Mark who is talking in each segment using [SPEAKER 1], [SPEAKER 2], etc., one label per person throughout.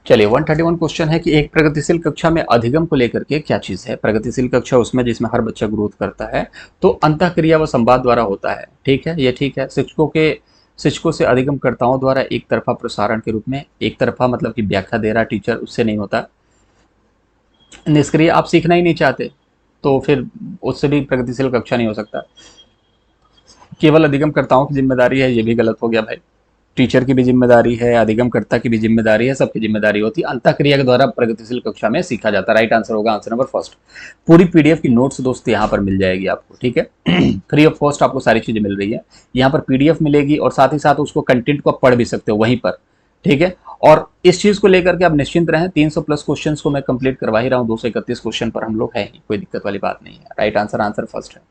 [SPEAKER 1] चलिए 131 क्वेश्चन है कि एक प्रगतिशील कक्षा में अधिगम को लेकर के क्या चीज है। प्रगतिशील कक्षा उसमें जिसमें हर बच्चा ग्रोथ करता है, तो अंतःक्रिया व संवाद द्वारा होता है। ठीक है, ये ठीक है। शिक्षकों से अधिगमकर्ताओं द्वारा एक तरफा प्रसारण के रूप में, एक तरफा मतलब कि व्याख्या दे रहा टीचर, उससे नहीं होता। निष्क्रिय, आप सीखना ही नहीं चाहते तो फिर उससे भी प्रगतिशील कक्षा नहीं हो सकता। केवल अधिगमकर्ताओं की जिम्मेदारी है, ये भी गलत हो गया भाई। टीचर की भी जिम्मेदारी है, अधिगमकर्ता की भी जिम्मेदारी है, सबकी जिम्मेदारी होती है। अंतःक्रिया के द्वारा प्रगतिशील कक्षा में सीखा जाता है। राइट आंसर होगा आंसर नंबर फर्स्ट। पूरी पीडीएफ की नोट्स दोस्त यहाँ पर मिल जाएगी आपको, ठीक है। फ्री ऑफ कॉस्ट आपको सारी चीजें मिल रही है। यहाँ पर पीडीएफ मिलेगी और साथ ही साथ उसको कंटेंट को पढ़ भी सकते हो वहीं पर, ठीक है। और इस चीज को लेकर के आप निश्चिंत रहें, 300 प्लस क्वेश्चन को मैं कंप्लीट करवा ही रहा हूँ। 231 क्वेश्चन पर हम लोग है ही, कोई दिक्कत वाली बात नहीं है। राइट आंसर आंसर फर्स्ट है।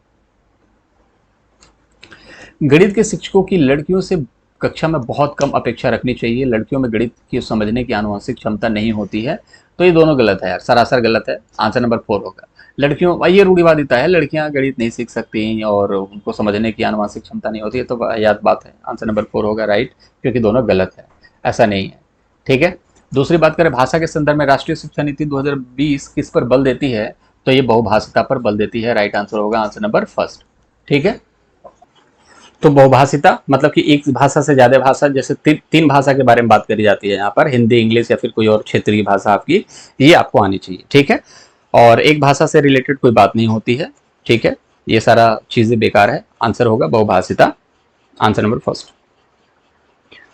[SPEAKER 1] गणित के शिक्षकों की लड़कियों से कक्षा में बहुत कम अपेक्षा रखनी चाहिए। लड़कियों में गणित की समझने की आनुवंशिक क्षमता नहीं होती है। तो ये दोनों गलत है यार, सरासर गलत है। आंसर नंबर 4 होगा। लड़कियों, ये रूढ़िवादिता है, लड़कियां गणित नहीं सीख सकती और उनको समझने की आनुवंशिक क्षमता नहीं होती है, तो याद बात है। आंसर नंबर 4 होगा राइट, क्योंकि दोनों गलत है, ऐसा नहीं है, ठीक है। दूसरी बात करें, भाषा के संदर्भ में राष्ट्रीय शिक्षा नीति 2020 किस पर बल देती है, तो ये बहुभाषिता पर बल देती है। राइट आंसर होगा आंसर नंबर फर्स्ट, ठीक है। तो बहुभाषिता मतलब कि एक भाषा से ज्यादा भाषा, जैसे तीन भाषा के बारे में बात करी जाती है यहाँ पर, हिंदी, इंग्लिश या फिर कोई और क्षेत्रीय भाषा आपकी, ये आपको आनी चाहिए, ठीक है। और एक भाषा से रिलेटेड कोई बात नहीं होती है, ठीक है। ये सारा चीजें बेकार है। आंसर होगा बहुभाषिता, आंसर नंबर फर्स्ट।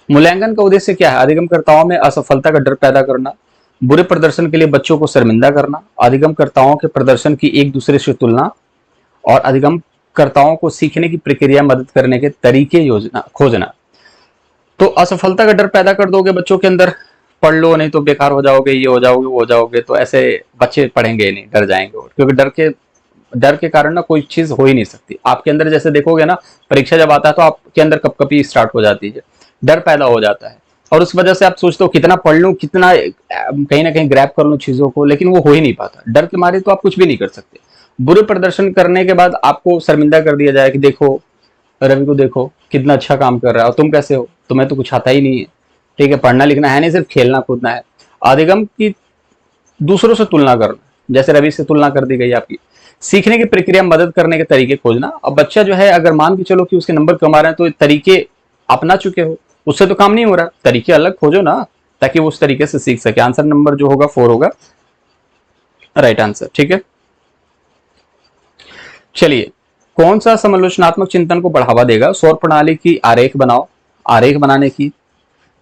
[SPEAKER 1] मूल्यांकन का उद्देश्य क्या है? अधिगमकर्ताओं में असफलता का डर पैदा करना, बुरे प्रदर्शन के लिए बच्चों को शर्मिंदा करना, अधिगमकर्ताओं के प्रदर्शन की एक दूसरे से तुलना, और अधिगमकर्ताओं को सीखने की प्रक्रिया मदद करने के तरीके योजना खोजना। तो असफलता का डर पैदा कर दोगे बच्चों के अंदर, पढ़ लो नहीं तो बेकार हो जाओगे, ये हो जाओगे, वो हो जाओगे, तो ऐसे बच्चे पढ़ेंगे ही नहीं, डर जाएंगे। क्योंकि डर के कारण ना कोई चीज हो ही नहीं सकती आपके अंदर। जैसे देखोगे ना, परीक्षा जब आता है तो आपके अंदर कपकपी स्टार्ट हो जाती है, डर पैदा हो जाता है, और उस वजह से आप सोचते हो कितना पढ़ लूं, कितना कहीं ना कहीं ग्रैब कर लूं चीजों को, लेकिन वो हो ही नहीं पाता। डर के मारे तो आप कुछ भी नहीं कर सकते। बुरे प्रदर्शन करने के बाद आपको शर्मिंदा कर दिया जाए कि देखो रवि को, देखो कितना अच्छा काम कर रहा है और तुम कैसे हो, तुम्हें तो कुछ आता ही नहीं है, ठीक है, पढ़ना लिखना है नहीं, सिर्फ खेलना कूदना है। अधिगम की दूसरों से तुलना करना, जैसे रवि से तुलना कर दी गई आपकी। सीखने की प्रक्रिया मदद करने के तरीके खोजना। अब बच्चा जो है, अगर मान के चलो कि उसके नंबर कम आ रहे हैं, तो तरीके अपना चुके हो, उससे तो काम नहीं हो रहा, तरीके अलग खोजो ना, ताकि वो उस तरीके से सीख सके। आंसर नंबर जो होगा 4 होगा राइट आंसर, ठीक है। चलिए, कौन सा समालोचनात्मक चिंतन को बढ़ावा देगा? सौर प्रणाली की आरेख बनाओ, आरेख बनाने की,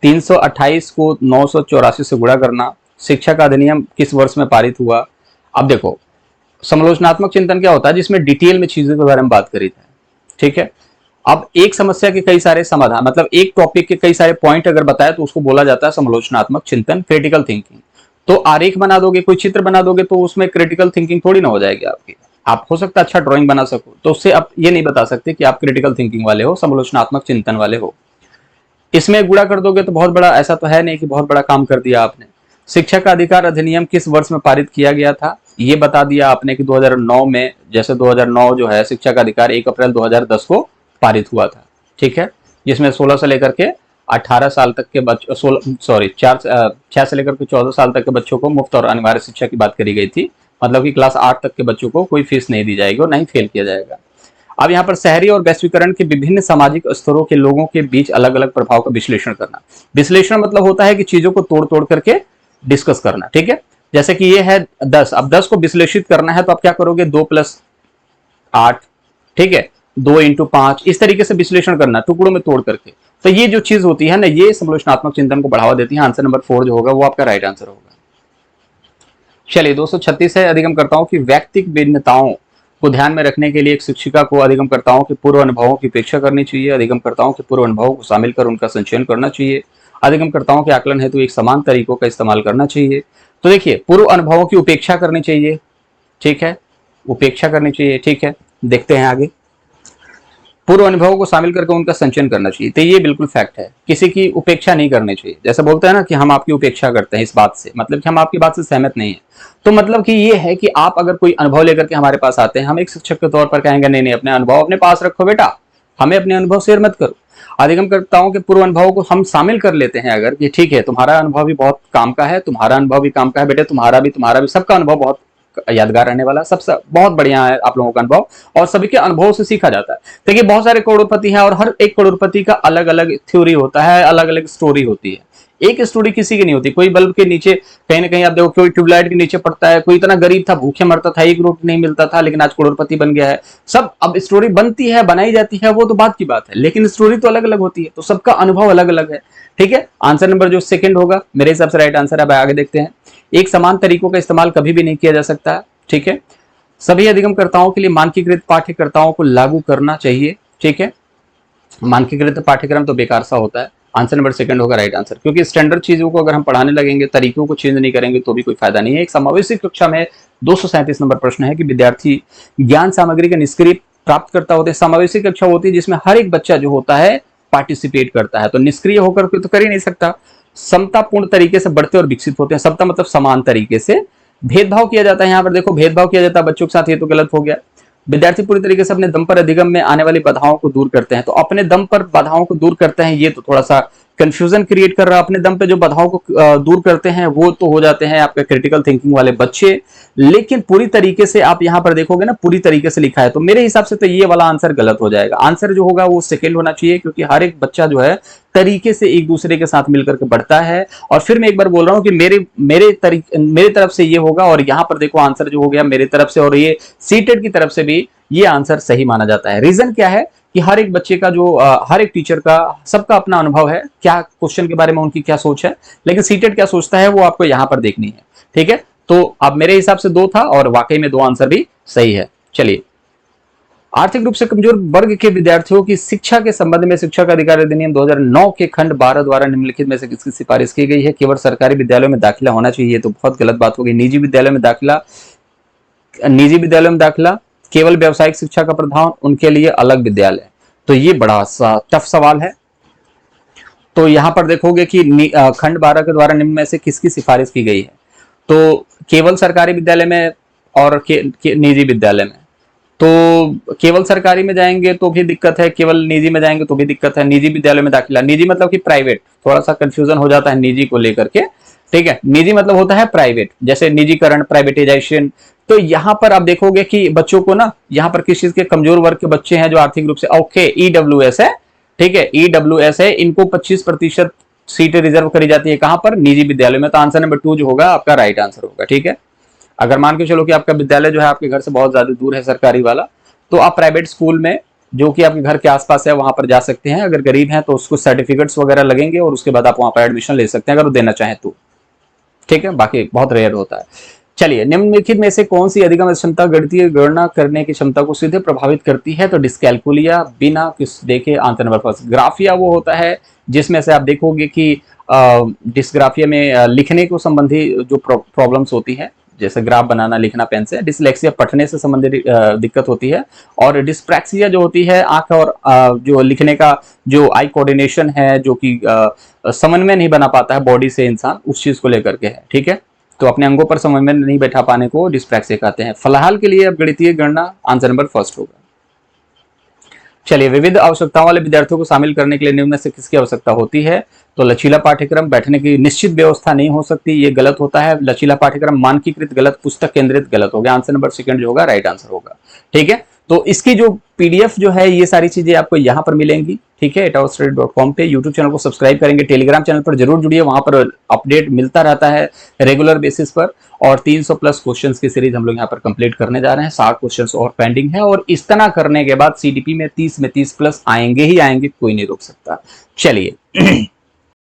[SPEAKER 1] 328 को 984 से गुणा करना, शिक्षा का अधिनियम किस वर्ष में पारित हुआ। अब देखो, समालोचनात्मक चिंतन क्या होता है? जिसमें डिटेल में चीजों के बारे में बात करी है, ठीक है। अब एक समस्या के कई सारे समाधान, मतलब एक टॉपिक के कई सारे पॉइंट अगर बताए तो उसको बोला जाता है समालोचनात्मक चिंतन, क्रिटिकल थिंकिंग। तो आरेख बना दोगे, कोई चित्र बना दोगे, तो उसमें क्रिटिकल थिंकिंग थोड़ी ना हो जाएगी आपकी। आप हो सकता है अच्छा ड्राइंग बना सको, तो उससे आप ये नहीं बता सकते कि आप क्रिटिकल थिंकिंग वाले हो, समालोचनात्मक चिंतन वाले हो। इसमें गुणा कर दोगे तो बहुत बड़ा, ऐसा तो है नहीं कि बहुत बड़ा काम कर दिया आपने। शिक्षा का अधिकार अधिनियम किस वर्ष में पारित किया गया था, ये बता दिया आपने कि 2009 में। जैसे 2009 जो है, शिक्षा का अधिकार 1 अप्रैल 2010 को पारित हुआ था, ठीक है। जिसमें 16 से लेकर के 18 साल तक के बच्चों, 6 से लेकर के 14 साल तक के बच्चों को मुफ्त और अनिवार्य शिक्षा की बात करी गई थी। मतलब कि क्लास 8 तक के बच्चों को कोई फीस नहीं दी जाएगी और नहीं फेल किया जाएगा। अब यहाँ पर शहरी और वैश्वीकरण के विभिन्न सामाजिक स्तरों के लोगों के बीच अलग अलग प्रभाव का विश्लेषण करना। विश्लेषण मतलब होता है कि चीजों को तोड़ तोड़ करके डिस्कस करना, ठीक है। जैसे कि ये है 10, अब 10 को विश्लेषित करना है तो आप क्या करोगे, 2 + 8, ठीक है, 2 × 5, इस तरीके से विश्लेषण करना, टुकड़ों में तोड़ करके। तो ये जो चीज होती है ना, ये समालोचनात्मक चिंतन को बढ़ावा देती है। आंसर नंबर 4 जो होगा वो आपका राइट आंसर होगा। चलिए, 236 है, अधिगमकर्ताओं की व्यक्तिगत भिन्नताओं को ध्यान में रखने के लिए एक शिक्षिका को अधिगमकर्ताओं के पूर्व अनुभवों की उपेक्षा करनी चाहिए। अधिगमकर्ताओं के पूर्व अनुभवों को शामिल कर उनका संचयन करना चाहिए। अधिगमकर्ताओं के आकलन हेतु एक समान तरीकों का इस्तेमाल करना चाहिए। तो देखिए, पूर्व अनुभवों की उपेक्षा करनी चाहिए, ठीक है, उपेक्षा करनी चाहिए, ठीक है। देखते हैं आगे, पूर्व अनुभवों को शामिल करके उनका संचयन करना चाहिए, तो ये बिल्कुल फैक्ट है। किसी की उपेक्षा नहीं करनी चाहिए। जैसे बोलते हैं ना कि हम आपकी उपेक्षा करते हैं, इस बात से मतलब कि हम आपकी बात से सहमत नहीं है। तो मतलब कि ये है कि आप अगर कोई अनुभव लेकर के हमारे पास आते हैं, हम एक शिक्षक के तौर पर कहेंगे नहीं नहीं, अपने अनुभव अपने पास रखो बेटा, हमें अपने अनुभव शेयर मत करो। अधिगमकर्ताओं के पूर्व अनुभवों को हम शामिल कर लेते हैं अगर, कि ठीक है तुम्हारा अनुभव भी बहुत काम का है, तुम्हारा अनुभव भी काम का है बेटे, तुम्हारा भी, सबका अनुभव बहुत यादगार रहने वाला, सबसे बहुत बढ़िया है आप लोगों का अनुभव, और सभी के अनुभव से सीखा जाता है। देखिए बहुत सारे करोड़पति हैं और हर एक करोड़पति का अलग अलग थ्योरी होता है, अलग अलग स्टोरी होती है, एक स्टोरी किसी की नहीं होती। कोई बल्ब के नीचे कहीं ना कहीं आप देखो, कोई ट्यूबलाइट के नीचे पड़ता है, कोई इतना गरीब था भूखे मरता था, एक रोटी नहीं मिलता था, लेकिन आज करोड़पति बन गया है। सब अब स्टोरी बनती है, बनाई जाती है, वो तो बात की बात है, लेकिन स्टोरी तो अलग अलग होती है, तो सबका अनुभव अलग अलग है। ठीक है, आंसर नंबर जो सेकंड होगा मेरे हिसाब से राइट आंसर है। अब आगे देखते हैं। एक समान तरीकों का इस्तेमाल कभी भी नहीं किया जा सकता। ठीक है, सभी अधिगमकर्ताओं के लिए मानकीकृत पाठ्यक्रमों को लागू करना चाहिए। ठीक है, मानकीकृत पाठ्यक्रम तो बेकार सा होता है। आंसर नंबर सेकंड होगा राइट आंसर, क्योंकि स्टैंडर्ड चीजों को अगर हम पढ़ाने लगेंगे, तरीकों को चेंज नहीं करेंगे तो भी कोई फायदा नहीं है। एक समावेशी कक्षा में 237 नंबर प्रश्न है कि विद्यार्थी ज्ञान सामग्री का निष्क्रिय प्राप्त करता होते हैं। समावेशी कक्षा होती है जिसमें हर एक बच्चा जो होता है पार्टिसिपेट करता है, तो निष्क्रिय होकर के तो कर ही नहीं सकता। समतापूर्ण तरीके से बढ़ते और विकसित होते हैं। समता मतलब समान तरीके से, भेदभाव किया जाता है। यहाँ पर देखो भेदभाव किया जाता है बच्चों के साथ, ये तो गलत हो गया। विद्यार्थी पूरी तरीके से अपने दम पर अधिगम में आने वाली बाधाओं को दूर करते हैं, तो अपने दम पर बाधाओं को दूर करते हैं, ये तो थोड़ा सा कंफ्यूजन क्रिएट कर रहा है। अपने दम पे जो बाधाओं को दूर करते हैं वो तो हो जाते हैं आपके क्रिटिकल थिंकिंग वाले बच्चे, लेकिन पूरी तरीके से आप यहां पर देखोगे ना, पूरी तरीके से लिखा है, तो मेरे हिसाब से तो ये वाला आंसर गलत हो जाएगा। आंसर जो होगा वो सेकंड होना चाहिए, क्योंकि हर एक बच्चा जो है तरीके से एक दूसरे के साथ मिलकर के बढ़ता है। और फिर मैं एक बार बोल रहा हूं कि मेरे तरफ से ये होगा, और यहां पर देखो आंसर जो हो गया मेरे तरफ से, और ये सीटेड की तरफ से भी ये आंसर सही माना जाता है। रीजन क्या है कि हर एक बच्चे का जो हर एक टीचर का सबका अपना अनुभव है, क्या क्वेश्चन के बारे में उनकी क्या सोच है, लेकिन सीटेड क्या सोचता है वो आपको यहां पर देखनी है। ठीक है, तो अब मेरे हिसाब से 2 था और वाकई में 2 आंसर भी सही है। चलिए, आर्थिक रूप से कमजोर वर्ग के विद्यार्थियों की शिक्षा के संबंध में शिक्षा का अधिकार अधिनियम 2009 के खंड 12 द्वारा निम्नलिखित में से किसकी सिफारिश की गई है? केवल सरकारी विद्यालयों में दाखिला होना चाहिए, तो बहुत गलत बात हो गई। निजी विद्यालयों में दाखिला केवल व्यावसायिक शिक्षा का प्रावधान, उनके लिए अलग विद्यालय, तो ये बड़ा सा टफ सवाल है। तो यहां पर देखोगे कि खंड 12 के द्वारा निम्न में से किसकी सिफारिश की गई है? तो केवल सरकारी विद्यालय में और निजी विद्यालय में। तो केवल सरकारी में जाएंगे तो भी दिक्कत है, केवल निजी में जाएंगे तो भी दिक्कत है। निजी विद्यालय में दाखिला, निजी मतलब कि प्राइवेट, थोड़ा सा कंफ्यूजन हो जाता है निजी को लेकर के। ठीक है, निजी मतलब होता है प्राइवेट, जैसे निजीकरण, प्राइवेटाइजेशन। तो यहां पर आप देखोगे कि बच्चों को ना, यहां पर किस चीज के कमजोर वर्ग के बच्चे हैं जो आर्थिक रूप से, ओके ईडब्ल्यूएस है। ठीक है, ईडब्ल्यूएस है, इनको 25% सीटें रिजर्व करी जाती है। कहां पर? निजी विद्यालय में। तो आंसर नंबर 2 जो होगा आपका राइट आंसर होगा। ठीक है, अगर मान के चलो कि आपका विद्यालय जो है आपके घर से बहुत ज्यादा दूर है सरकारी वाला, तो आप प्राइवेट स्कूल में जो कि आपके घर के आसपास है वहां पर जा सकते हैं। अगर गरीब हैं तो उसको सर्टिफिकेट्स वगैरह लगेंगे और उसके बाद आप वहां पर एडमिशन ले सकते हैं अगर वो देना चाहें तो। ठीक है, बाकी बहुत रेयर होता है। चलिए, निम्नलिखित में से कौन सी अधिगम क्षमता गणितीय गणना करने की क्षमता को सीधे प्रभावित करती है? तो डिस्कैलकुलिया, बिना किस देखे। आंसर नंबर फर्स्ट ग्राफिया वो होता है जिसमें से आप देखोगे कि डिस्ग्राफिया में लिखने को संबंधी जो प्रॉब्लम्स होती है, जैसे ग्राफ बनाना, लिखना पेन से। डिसलेक्सिया पढ़ने से संबंधित दिक्कत होती है। और डिस्प्रैक्सिया जो होती है आंख और जो लिखने का जो आई कोऑर्डिनेशन है, जो कि समन्वय नहीं बना पाता है बॉडी से इंसान, उस चीज को लेकर के है। ठीक है, तो अपने अंगों पर समन्वय नहीं बैठा पाने को डिस्प्रैक्सिया कहते हैं। फिलहाल के लिए अब गणितीय गणना आंसर नंबर फर्स्ट होगा। चलिए, विविध आवश्यकताओं वाले विद्यार्थियों को शामिल करने के लिए निम्न में से किसकी आवश्यकता होती है? तो लचीला पाठ्यक्रम, बैठने की निश्चित व्यवस्था नहीं हो सकती, ये गलत होता है। लचीला पाठ्यक्रम, मानकीकृत गलत, पुस्तक केंद्रित गलत हो गया। आंसर नंबर सेकंड जो होगा राइट आंसर होगा। ठीक है, तो इसकी जो पीडीएफ जो है ये सारी चीजें आपको यहां पर मिलेंगी। ठीक है, etoutstudy.com पे। यूट्यूब चैनल को सब्सक्राइब करेंगे, टेलीग्राम चैनल पर जरूर जुड़िए, वहां पर अपडेट मिलता रहता है रेगुलर बेसिस पर। और 300 प्लस क्वेश्चंस की सीरीज हम लोग यहाँ पर कंप्लीट करने जा रहे हैं। 60 क्वेश्चंस और पेंडिंग है, और इस तरह करने के बाद सीडीपी में 30 में 30 प्लस आएंगे ही आएंगे, कोई नहीं रोक सकता। चलिए